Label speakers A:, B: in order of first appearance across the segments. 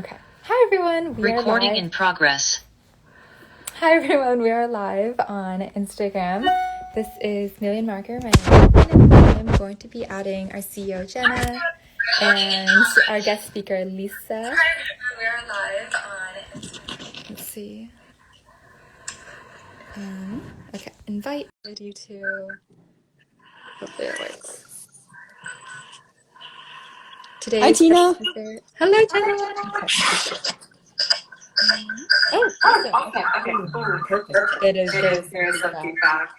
A: Okay. Hi everyone.
B: Recording in progress.
A: Hi everyone. We are live on Instagram. This is Million Marker. My name is Pineda. I'm going to be adding our CEO Jenna and our guest speaker Lisa. Hi everyone. We are live on Instagram. Let's see. Okay. Invite you to. Hopefully it works.
C: Hi, Tina.
A: Hello, Jenna. Okay. Awesome. Okay. Perfect. It is very feedback.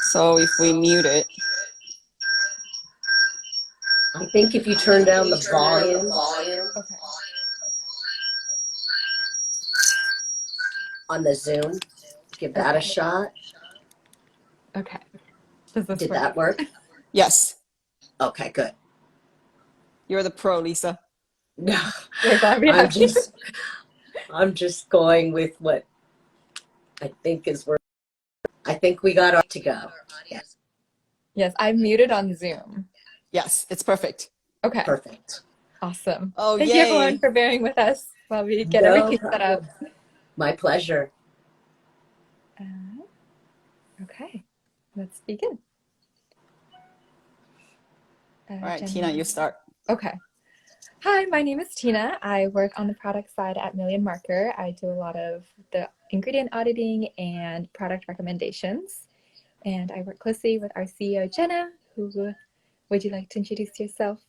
C: So if we mute it.
D: I think if you turn down the volume.
A: Okay.
D: On the Zoom, give that a shot.
A: Okay. Did
D: that work?
C: Yes.
D: Okay, good.
C: You're the pro, Lisa.
D: No, I'm just going with what I think is working. I think we got to go. Yes.
A: Yes, I'm muted on Zoom.
C: Yes, it's perfect.
A: Okay.
D: Perfect.
A: Awesome.
C: Oh,
A: Thank you everyone for bearing with us while we get everything set up.
D: My pleasure.
A: Okay, let's begin.
C: All right, Tina, you start.
A: Okay. Hi, my name is Tina. I work on the product side at Million Marker. I do a lot of the ingredient auditing and product recommendations. And I work closely with our CEO, Jenna. Would you like to introduce yourself?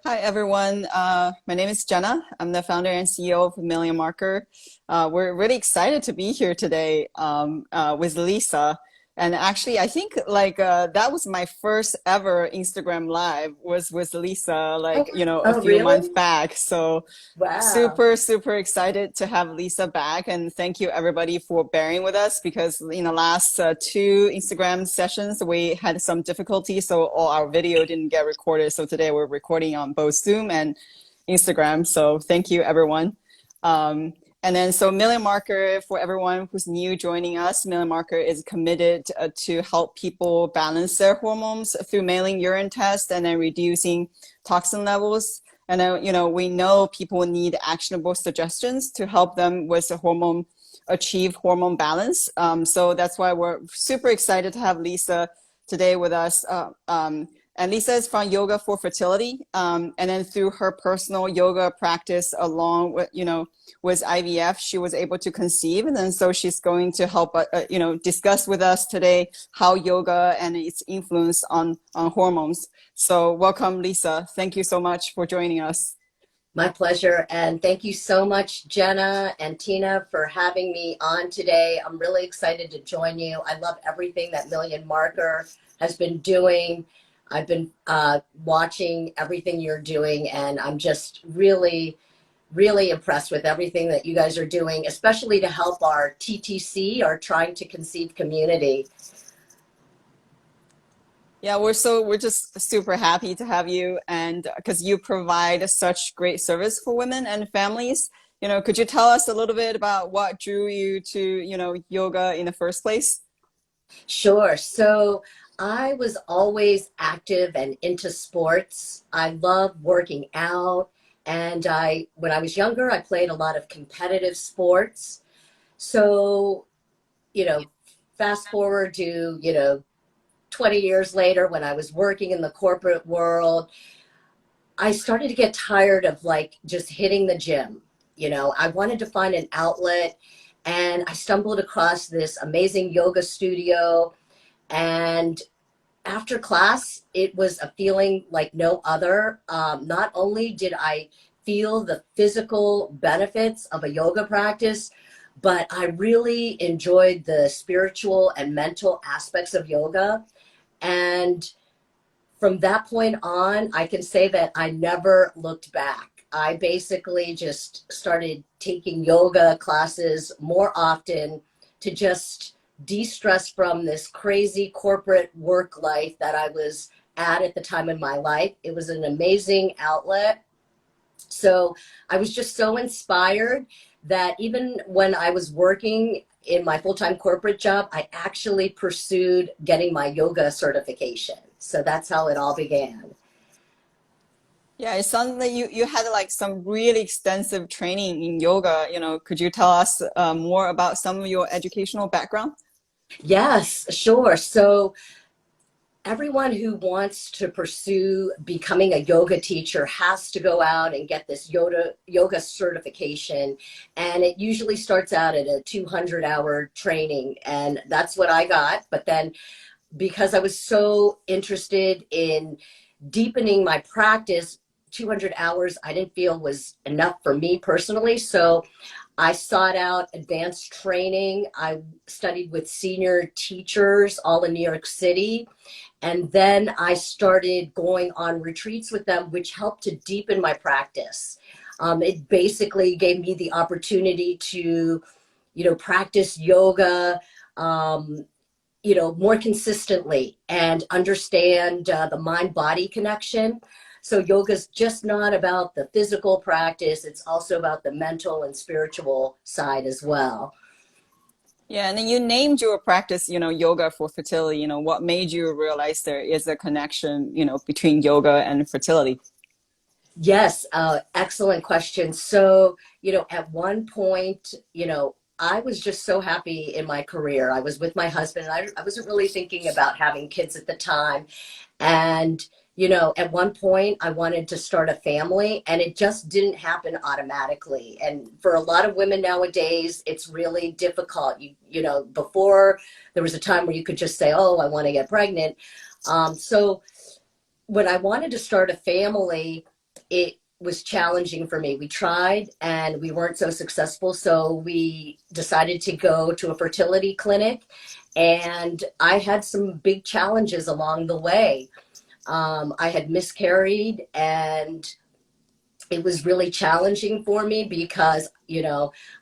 C: Hi, everyone. My name is Jenna. I'm the founder and CEO of Million Marker. We're really excited to be here today with Lisa. And actually, I think that was my first ever Instagram live was with Lisa, a few months back. So
D: wow.
C: Super excited to have Lisa back. And thank you everybody for bearing with us because in the last two Instagram sessions, we had some difficulty. So all our video didn't get recorded. So today we're recording on both Zoom and Instagram. So thank you everyone. And then, so Million Marker, for everyone who's new joining us, Million Marker is committed to help people balance their hormones through mailing urine tests and then reducing toxin levels. And then, we know people need actionable suggestions to help them with achieve hormone balance. So that's why we're super excited to have Lisa today with us. And Lisa is from Yoga for Fertility. And then through her personal yoga practice along with IVF, she was able to conceive. And then so she's going to help, discuss with us today how yoga and its influence on hormones. So welcome, Lisa. Thank you so much for joining us.
D: My pleasure. And thank you so much, Jenna and Tina, for having me on today. I'm really excited to join you. I love everything that Million Marker has been doing. I've been watching everything you're doing, and I'm just really impressed with everything that you guys are doing, especially to help our TTC, our Trying to Conceive community.
C: Yeah, we're just super happy to have you, and because you provide such great service for women and families. Could you tell us a little bit about what drew you to, yoga in the first place?
D: Sure. So I was always active and into sports. I love working out. And when I was younger, I played a lot of competitive sports. So, fast forward to, 20 years later, when I was working in the corporate world, I started to get tired of just hitting the gym. I wanted to find an outlet, and I stumbled across this amazing yoga studio. And after class, it was a feeling like no other. Not only did I feel the physical benefits of a yoga practice, but I really enjoyed the spiritual and mental aspects of yoga. And from that point on, I can say that I never looked back. I basically just started taking yoga classes more often to just de-stress from this crazy corporate work life that I was at the time in my life. It was an amazing outlet. So I was just so inspired that even when I was working in my full-time corporate job, I actually pursued getting my yoga certification. So that's how it all began.
C: Yeah, it sounds like you had like some really extensive training in yoga. Could you tell us more about some of your educational background?
D: Yes, sure. So everyone who wants to pursue becoming a yoga teacher has to go out and get this yoga certification, and it usually starts out at a 200-hour training, and that's what I got. But then because I was so interested in deepening my practice, 200 hours I didn't feel was enough for me personally, so I sought out advanced training. I studied with senior teachers all in New York City. And then I started going on retreats with them, which helped to deepen my practice. It basically gave me the opportunity to, practice yoga, more consistently and understand the mind-body connection. So yoga's just not about the physical practice. It's also about the mental and spiritual side as well.
C: Yeah, and then you named your practice, yoga for fertility. What made you realize there is a connection, between yoga and fertility?
D: Yes, excellent question. So, at one point, I was just so happy in my career. I was with my husband, and I wasn't really thinking about having kids at the time. And, at one point, I wanted to start a family, and it just didn't happen automatically. And for a lot of women nowadays, it's really difficult. Before there was a time where you could just say, "Oh, I want to get pregnant." So when I wanted to start a family, it was challenging for me. We tried and we weren't so successful. So we decided to go to a fertility clinic, and I had some big challenges along the way. I had miscarried, and it was really challenging for me because,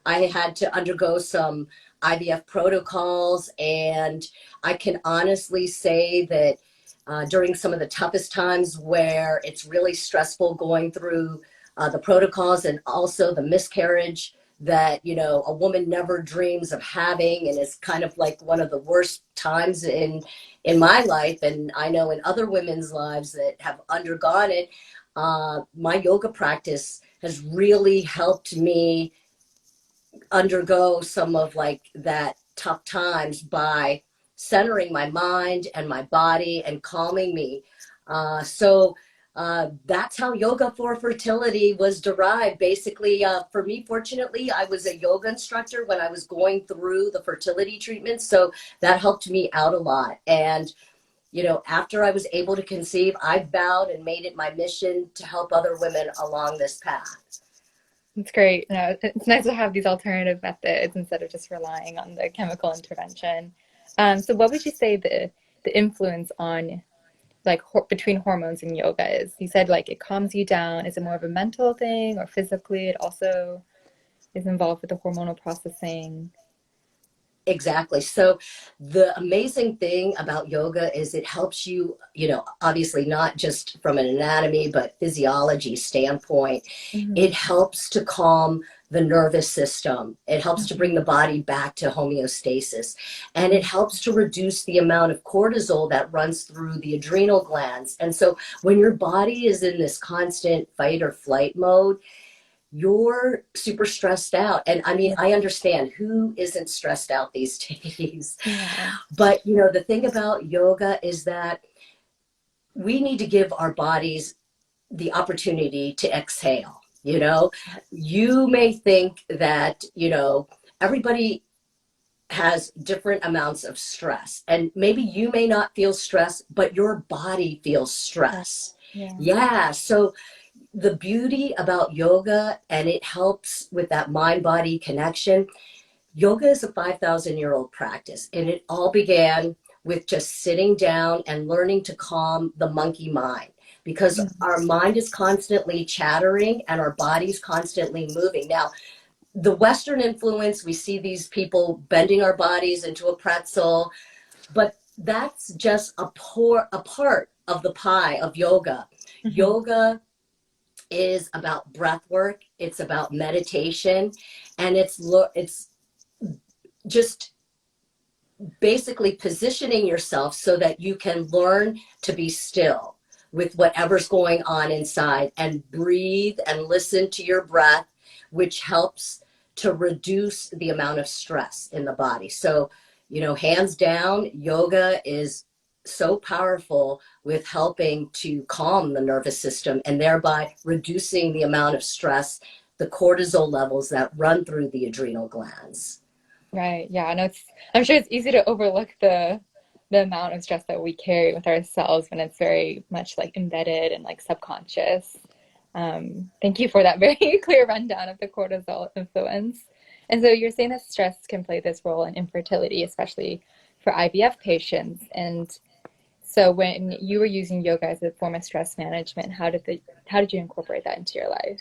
D: I had to undergo some IVF protocols. And I can honestly say that during some of the toughest times where it's really stressful going through the protocols and also the miscarriage that, a woman never dreams of having, and it's kind of like one of the worst times in my life, and I know in other women's lives that have undergone it. My yoga practice has really helped me undergo some of like that tough times by centering my mind and my body and calming me. So that's how yoga for fertility was derived. Basically, for me, fortunately, I was a yoga instructor when I was going through the fertility treatment. So that helped me out a lot. And, after I was able to conceive, I vowed and made it my mission to help other women along this path.
A: It's great. No, it's nice to have these alternative methods instead of just relying on the chemical intervention. So what would you say the influence on like between hormones and yoga is? You said like it calms you down. Is it more of a mental thing or physically? It also is involved with the hormonal processing.
D: Exactly. So the amazing thing about yoga is it helps you, obviously not just from an anatomy, but physiology standpoint.
A: Mm-hmm.
D: It helps to calm the nervous system. It helps to bring the body back to homeostasis. And it helps to reduce the amount of cortisol that runs through the adrenal glands. And so when your body is in this constant fight or flight mode, you're super stressed out. And I mean, I understand who isn't stressed out these days.
A: Yeah.
D: But, the thing about yoga is that we need to give our bodies the opportunity to exhale. You may think that, everybody has different amounts of stress, and maybe you may not feel stress, but your body feels stress.
A: Yeah.
D: Yeah. So the beauty about yoga, and it helps with that mind-body connection. Yoga is a 5,000-year-old practice, and it all began with just sitting down and learning to calm the monkey mind, because our mind is constantly chattering and our body's constantly moving. Now, the Western influence, we see these people bending our bodies into a pretzel, but that's just a part of the pie of yoga.
A: Mm-hmm.
D: Yoga is about breath work. It's about meditation, and it's just basically positioning yourself so that you can learn to be still, with whatever's going on inside, and breathe and listen to your breath, which helps to reduce the amount of stress in the body. So, hands down, yoga is so powerful with helping to calm the nervous system and thereby reducing the amount of stress, the cortisol levels that run through the adrenal glands.
A: Right. Yeah. No, I'm sure it's easy to overlook the amount of stress that we carry with ourselves when it's very much like embedded and like subconscious. Thank you for that very clear rundown of the cortisol influence. And so you're saying that stress can play this role in infertility, especially for IVF patients. And so when you were using yoga as a form of stress management, how did you incorporate that into your life?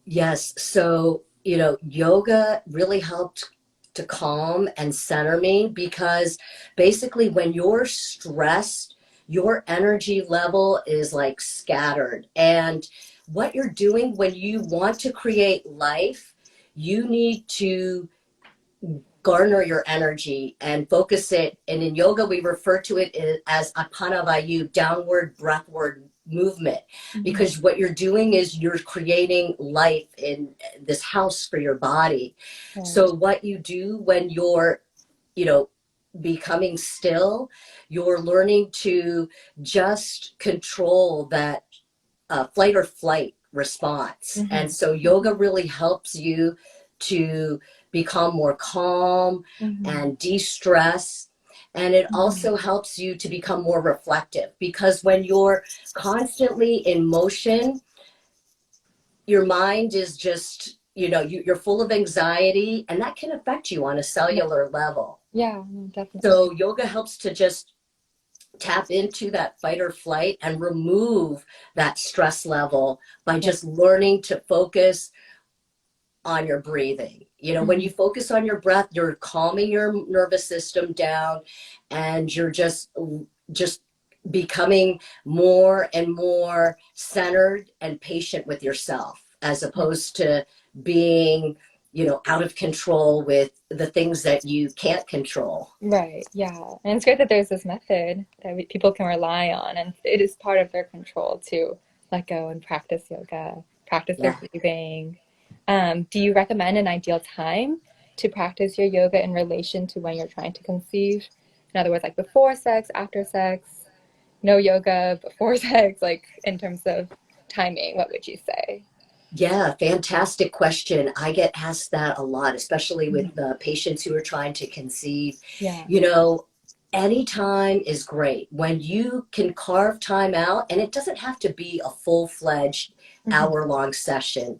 D: Yes. So, yoga really helped to calm and center me, because basically when you're stressed, your energy level is like scattered. And what you're doing when you want to create life, you need to garner your energy and focus it. And in yoga, we refer to it as apanavayu, downward breathward movement, because what you're doing is you're creating life in this house for your body.
A: Right.
D: So what you do when you're, becoming still, you're learning to just control that flight or flight response. And so yoga really helps you to become more calm and de-stress. And it also helps you to become more reflective, because when you're constantly in motion, your mind is just, you're full of anxiety, and that can affect you on a cellular level.
A: Yeah, definitely.
D: So yoga helps to just tap into that fight or flight and remove that stress level by just learning to focus on your breathing. When you focus on your breath, you're calming your nervous system down, and you're just becoming more and more centered and patient with yourself, as opposed to being, out of control with the things that you can't control.
A: Right. Yeah. And it's great that there's this method that people can rely on, and it is part of their control to let go and practice yoga, practice their breathing. Do you recommend an ideal time to practice your yoga in relation to when you're trying to conceive? In other words, like before sex, after sex, no yoga before sex, like in terms of timing, what would you say?
D: Yeah, fantastic question. I get asked that a lot, especially with patients who are trying to conceive.
A: Yeah.
D: Any time is great. When you can carve time out, and it doesn't have to be a full-fledged hour-long session.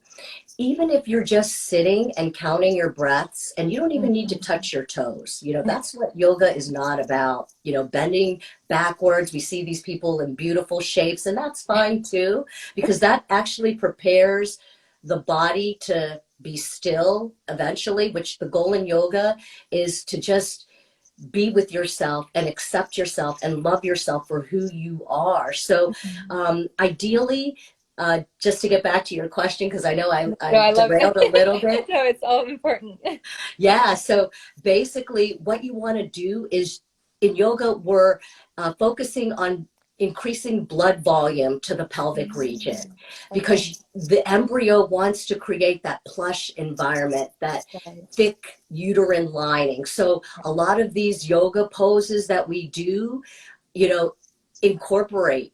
D: Even if you're just sitting and counting your breaths, and you don't even need to touch your toes, that's what yoga is not about, bending backwards. We see these people in beautiful shapes, and that's fine too, because that actually prepares the body to be still eventually, which the goal in yoga is to just be with yourself and accept yourself and love yourself for who you are. So ideally, just to get back to your question, because I know I derailed a little bit.
A: No, it's all important.
D: Yeah. So basically what you want to do is, in yoga, we're focusing on increasing blood volume to the pelvic region, because the embryo wants to create that plush environment, that thick uterine lining. So a lot of these yoga poses that we do, incorporate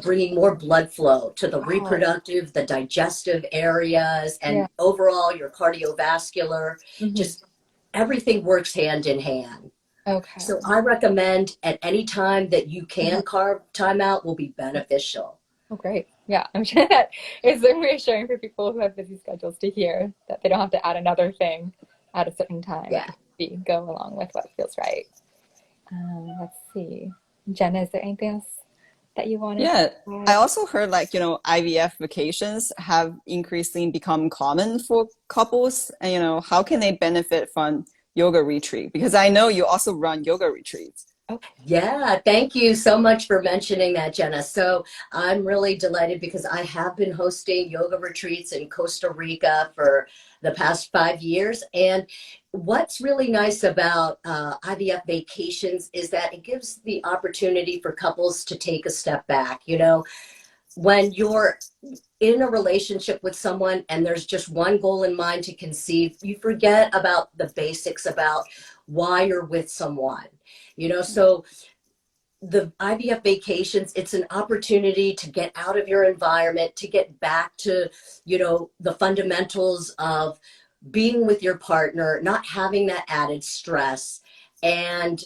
D: bringing more blood flow to the reproductive, the digestive areas, and overall your cardiovascular, just everything works hand in hand.
A: Okay.
D: So I recommend at any time that you can carve time out will be beneficial.
A: Oh, great. Yeah, I'm sure that is reassuring for people who have busy schedules to hear that they don't have to add another thing at a certain time.
D: Yeah.
A: To go along with what feels right. Let's see. Jenna, is there anything else that you wanted
C: Yeah,
A: to add?
C: I also heard IVF vacations have increasingly become common for couples, and how can they benefit from yoga retreat? Because I know you also run yoga retreats.
A: Oh,
D: Yeah, thank you so much for mentioning that, Jenna. So I'm really delighted because I have been hosting yoga retreats in Costa Rica for the past 5 years. And what's really nice about IVF vacations is that it gives the opportunity for couples to take a step back. You know, when you're in a relationship with someone and there's just one goal in mind to conceive, you forget about the basics about why you're with someone. You know, so the IVF vacations, it's an opportunity to get out of your environment, to get back to, you know, the fundamentals of being with your partner, not having that added stress, and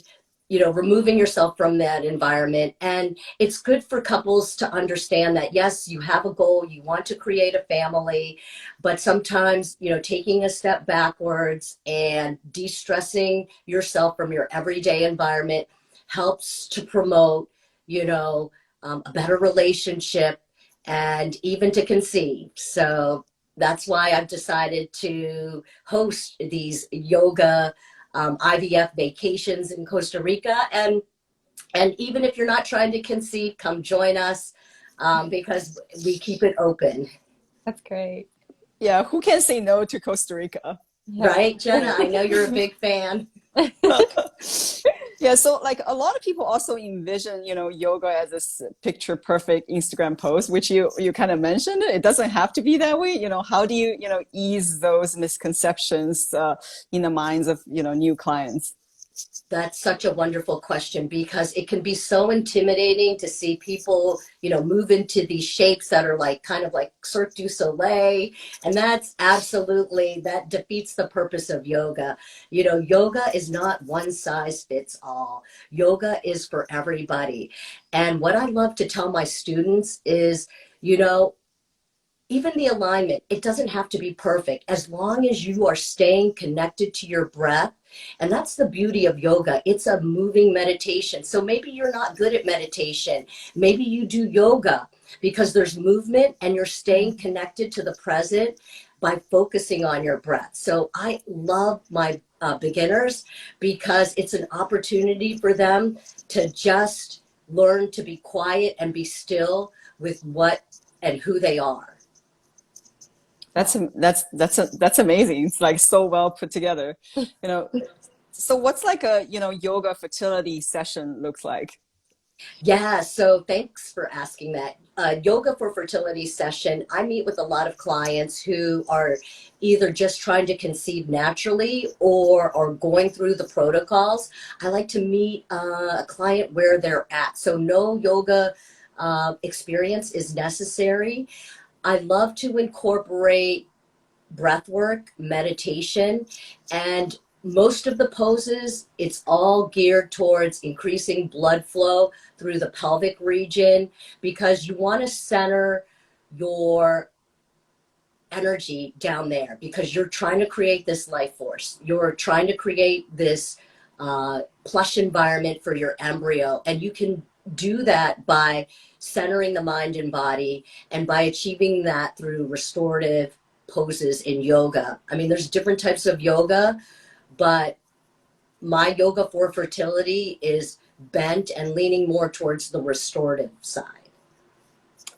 D: you know, removing yourself from that environment. And it's good for couples to understand that yes, you have a goal, you want to create a family, but sometimes, you know, taking a step backwards and de-stressing yourself from your everyday environment helps to promote, you know, a better relationship and even to conceive. So that's why I've decided to host these yoga IVF vacations in Costa Rica. And even if you're not trying to conceive, come join us because we keep it open.
A: that's great.
C: Yeah, who can say no to Costa Rica?
A: Yeah.
D: Right, Jenna? I know you're a big fan.
C: Yeah, so like a lot of people also envision, yoga as this picture perfect Instagram post, which you kind of mentioned. It doesn't have to be that way. How do you, ease those misconceptions in the minds of, new clients?
D: That's such a wonderful question because it can be so intimidating to see people, you know, move into these shapes that are like kind of like Cirque du Soleil. And that's absolutely, that defeats the purpose of yoga. You know, yoga is not one size fits all. Yoga is for everybody. And what I love to tell my students is, you know, even the alignment, it doesn't have to be perfect as long as you are staying connected to your breath. And that's the beauty of yoga. It's a moving meditation. So maybe you're not good at meditation. Maybe you do yoga because there's movement and you're staying connected to the present by focusing on your breath. So I love my beginners because it's an opportunity for them to just learn to be quiet and be still with what and who they are.
C: That's amazing. It's like so well put together. So what's like a, yoga fertility session looks like?
D: Yeah, so thanks for asking that. Yoga for fertility session, I meet with a lot of clients who are either just trying to conceive naturally or are going through the protocols. I like to meet a client where they're at. So no yoga experience is necessary. I love to incorporate breath work, meditation, and most of the poses, it's all geared towards increasing blood flow through the pelvic region because you want to center your energy down there because you're trying to create this life force. You're trying to create this plush environment for your embryo. And you can do that by centering the mind and body and by achieving that through restorative poses in yoga. I mean, there's different types of yoga, but my yoga for fertility is bent and leaning more towards the restorative side.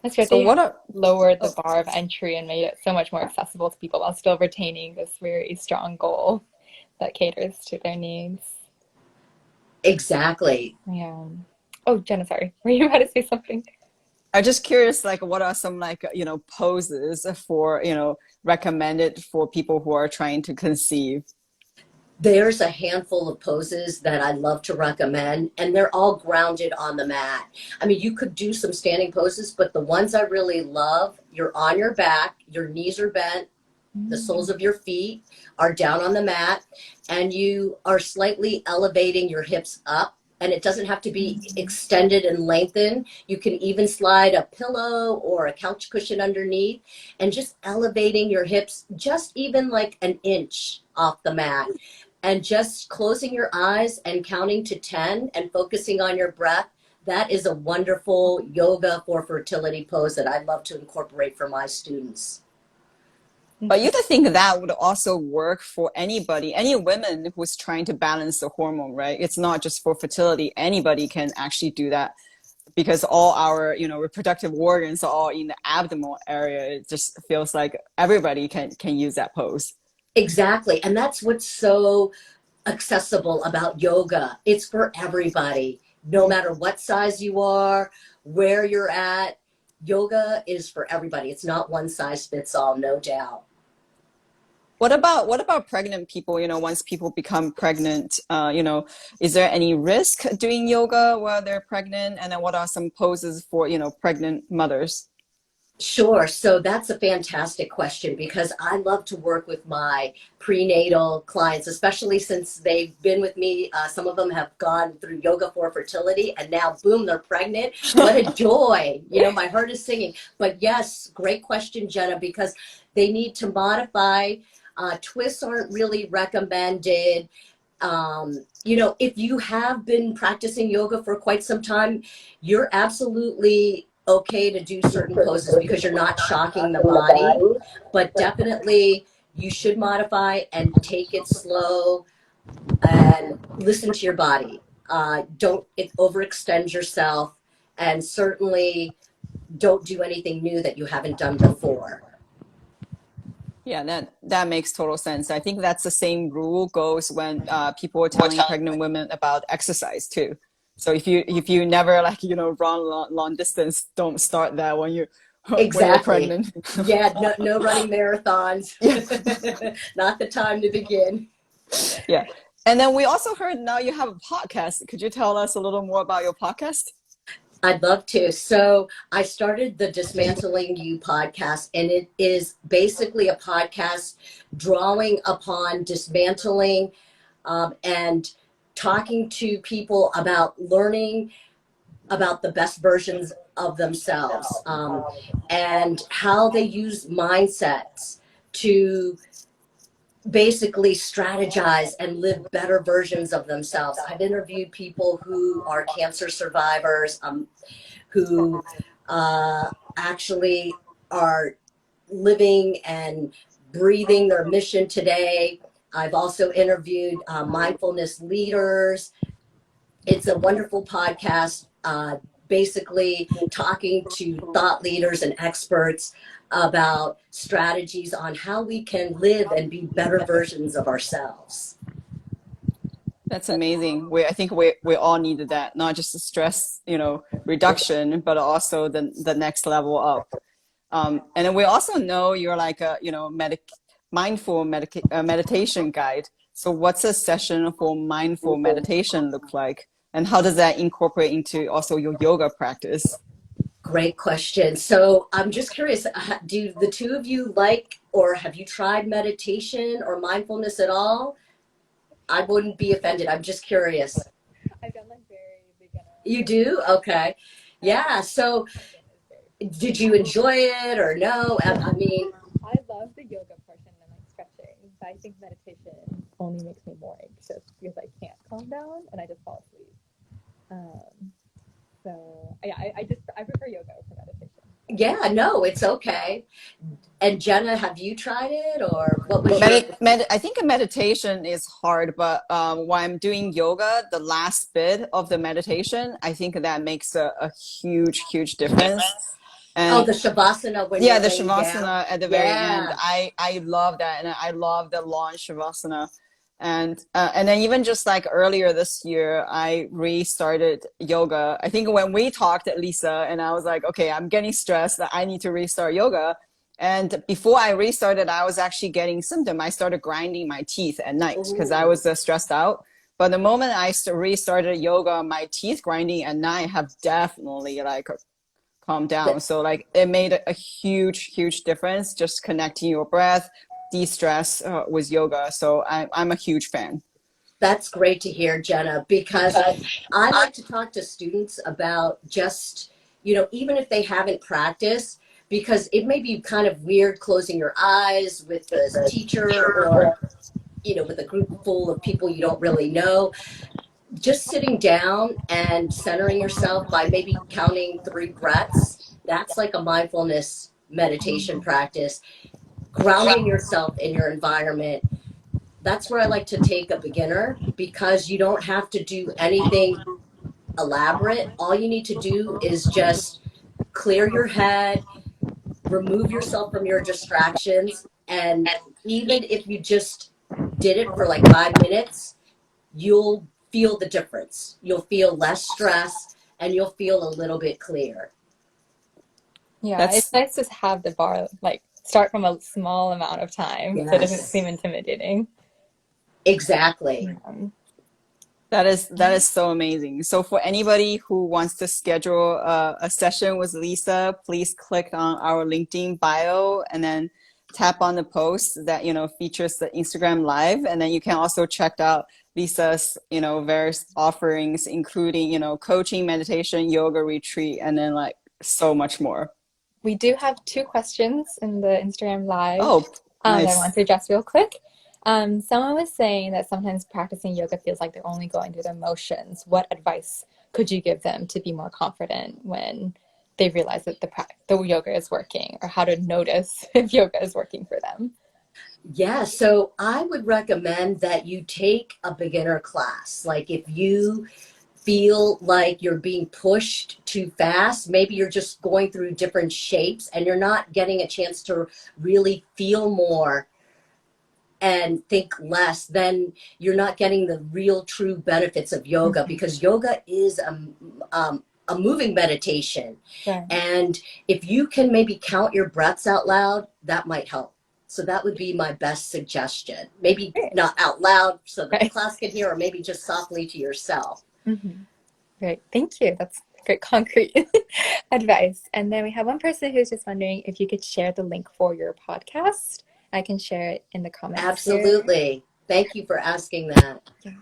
A: That's good.
C: So
A: They
C: what are,
A: lowered the
C: oh,
A: bar of entry and made it so much more accessible to people while still retaining this very strong goal that caters to their needs.
D: Exactly.
A: Yeah. Oh, Jenna, sorry. Were you about to say something?
C: I'm just curious, like, what are some like, poses for, recommended for people who are trying to conceive?
D: There's a handful of poses that I love to recommend, and they're all grounded on the mat. I mean, you could do some standing poses, but the ones I really love, you're on your back, your knees are bent, the soles of your feet are down on the mat, and you are slightly elevating your hips up. And it doesn't have to be extended and lengthened. You can even slide a pillow or a couch cushion underneath and just elevating your hips just even like an inch off the mat. And just closing your eyes and counting to 10 and focusing on your breath. That is a wonderful yoga for fertility pose that I love to incorporate for my students.
C: But you would think that would also work for anybody, any women who's trying to balance the hormone, right? It's not just for fertility. Anybody can actually do that because all our, reproductive organs are all in the abdominal area. It just feels like everybody can use that pose.
D: Exactly. And that's what's so accessible about yoga. It's for everybody, no matter what size you are, where you're at. Yoga is for everybody. It's not one size fits all, no doubt.
C: What about pregnant people? Once people become pregnant, is there any risk doing yoga while they're pregnant? And then what are some poses for, pregnant mothers?
D: Sure. So that's a fantastic question because I love to work with my prenatal clients, especially since they've been with me. Some of them have gone through yoga for fertility and now, boom, they're pregnant. What a joy. My heart is singing. But yes, great question, Jenna, because they need to modify. Twists aren't really recommended. If you have been practicing yoga for quite some time, you're absolutely okay to do certain poses because you're not shocking the body, but definitely you should modify and take it slow and listen to your body. Don't overextend yourself, and certainly don't do anything new that you haven't done before.
C: Yeah, that makes total sense. I think that's the same rule goes when people are telling pregnant women about exercise too. So if you never run long distance, don't start that when you're pregnant.
D: Yeah, no running marathons. Not the time to begin.
C: Yeah. And then we also heard now you have a podcast. Could you tell us a little more about your podcast?
D: I'd love to. So I started the Dismantling You podcast, and it is basically a podcast drawing upon dismantling and talking to people about learning about the best versions of themselves and how they use mindsets to basically strategize and live better versions of themselves. I've interviewed people who are cancer survivors, who actually are living and breathing their mission today. I've also interviewed mindfulness leaders. It's a wonderful podcast, basically talking to thought leaders and experts about strategies on how we can live and be better versions of ourselves.
C: That's amazing. I think we all needed that, not just the stress, reduction, but also the next level up. And then we also know you're like a, mindful meditation guide. So what's a session for mindful meditation look like? And how does that incorporate into also your yoga practice?
D: Great question. So I'm just curious, do the two of you like, or have you tried meditation or mindfulness at all? I wouldn't be offended. I'm just curious.
A: I've done like very beginner.
D: You do? Okay. Yeah. So did you enjoy it or no? I mean,
A: I love the yoga portion and like stretching, but I think meditation only makes me more anxious because I can't calm down and I just fall asleep. So yeah, I prefer yoga over meditation.
D: yeah, no, it's okay. And Jenna, have you tried it, or what was
C: I think a meditation is hard, but when I'm doing yoga, the last bit of the meditation, I think that makes a huge, huge difference.
D: And the shavasana when
C: the
D: you're
C: shavasana
D: down.
C: at the very end. I love that, and I love the long shavasana. And then even just like earlier this year, I restarted yoga. I think when we talked, Lisa, and I was like, okay, I'm getting stressed that I need to restart yoga. And before I restarted, I was actually getting symptoms. I started grinding my teeth at night because I was stressed out. But the moment I restarted yoga, my teeth grinding at night have definitely like calmed down. So like it made a huge, huge difference just connecting your breath, de-stress with yoga. So I'm a huge fan.
D: That's great to hear, Jenna, because I like to talk to students about just, even if they haven't practiced, because it may be kind of weird closing your eyes with the teacher or, with a group full of people you don't really know. Just sitting down and centering yourself by maybe counting 3 breaths, that's like a mindfulness meditation practice. grounding yourself in your environment. That's where I like to take a beginner, because you don't have to do anything elaborate. All you need to do is just clear your head, remove yourself from your distractions, and even if you just did it for like 5 minutes, you'll feel the difference. You'll feel less stress and you'll feel a little bit clearer.
A: Yeah, it's nice to have the bar, like start from a small amount of time, so it doesn't seem intimidating.
D: Exactly.
C: That is so amazing. So for anybody who wants to schedule a session with Lisa, please click on our LinkedIn bio and then tap on the post that, features the Instagram live. And then you can also check out Lisa's, various offerings, including, coaching, meditation, yoga retreat, and then like so much more.
A: We do have 2 questions in the Instagram live.
C: Oh, nice.
A: I want to address real quick. Someone was saying that sometimes practicing yoga feels like they're only going through the motions. What advice could you give them to be more confident when they realize that the yoga is working, or how to notice if yoga is working for them?
D: Yeah, so I would recommend that you take a beginner class. Like if you feel like you're being pushed too fast, maybe you're just going through different shapes and you're not getting a chance to really feel more and think less, then you're not getting the real true benefits of yoga, because yoga is a moving meditation.
A: Right.
D: And if you can maybe count your breaths out loud, that might help. So that would be my best suggestion. Maybe not out loud so that the class can hear, or maybe just softly to yourself.
A: Great. Thank you. That's great concrete advice. And then we have one person who's just wondering if you could share the link for your podcast. I can share it in the comments.
D: Absolutely. Here. Thank you for asking that.
A: Yeah.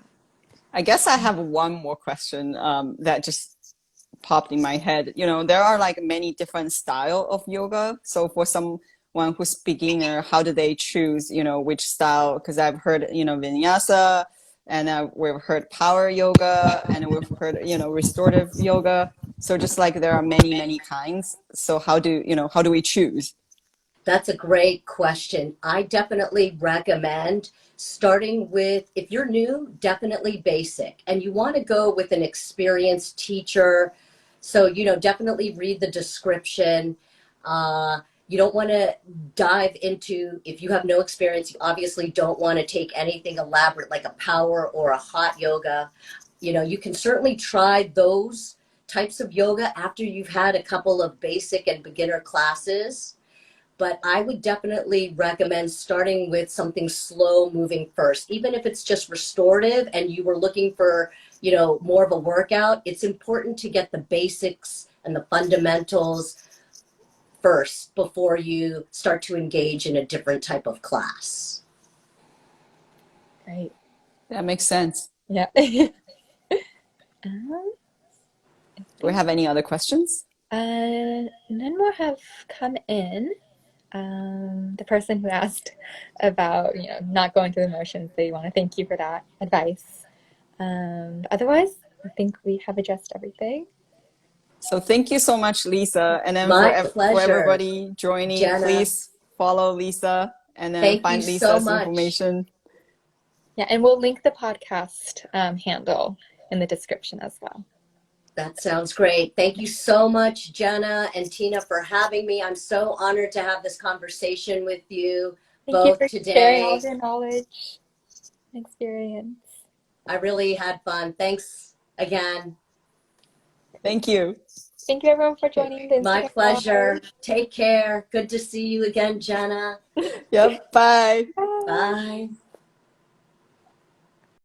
C: I guess I have one more question that just popped in my head. There are like many different style of yoga. So for someone who's beginner, how do they choose, which style? Because I've heard, vinyasa, and we've heard power yoga, and we've heard, restorative yoga. So just like there are many, many kinds. So how do we choose?
D: That's a great question. I definitely recommend starting with, if you're new, definitely basic. And you want to go with an experienced teacher. So, definitely read the description. You don't want to dive into, if you have no experience, you obviously don't want to take anything elaborate like a power or a hot yoga. You can certainly try those types of yoga after you've had a couple of basic and beginner classes. But I would definitely recommend starting with something slow moving first. Even if it's just restorative and you were looking for, more of a workout, it's important to get the basics and the fundamentals first before you start to engage in a different type of class.
A: Great.
C: That makes sense.
A: Yeah.
C: Do we have any other questions?
A: None more have come in. The person who asked about, not going through the motions, they want to thank you for that advice. Otherwise, I think we have addressed everything.
C: So thank you so much, Lisa. And then for everybody joining, Jenna, please follow Lisa and then find Lisa's information.
A: Yeah, and we'll link the podcast handle in the description as well.
D: That sounds great. Thank you so much, Jenna and Tina, for having me. I'm so honored to have this conversation with you both today.
A: Sharing all your knowledge and experience.
D: I really had fun. Thanks again.
C: Thank you.
A: Thank you, everyone, for joining this.
D: My pleasure. Take care. Good to see you again, Jenna.
C: Yep. Bye.
D: Bye.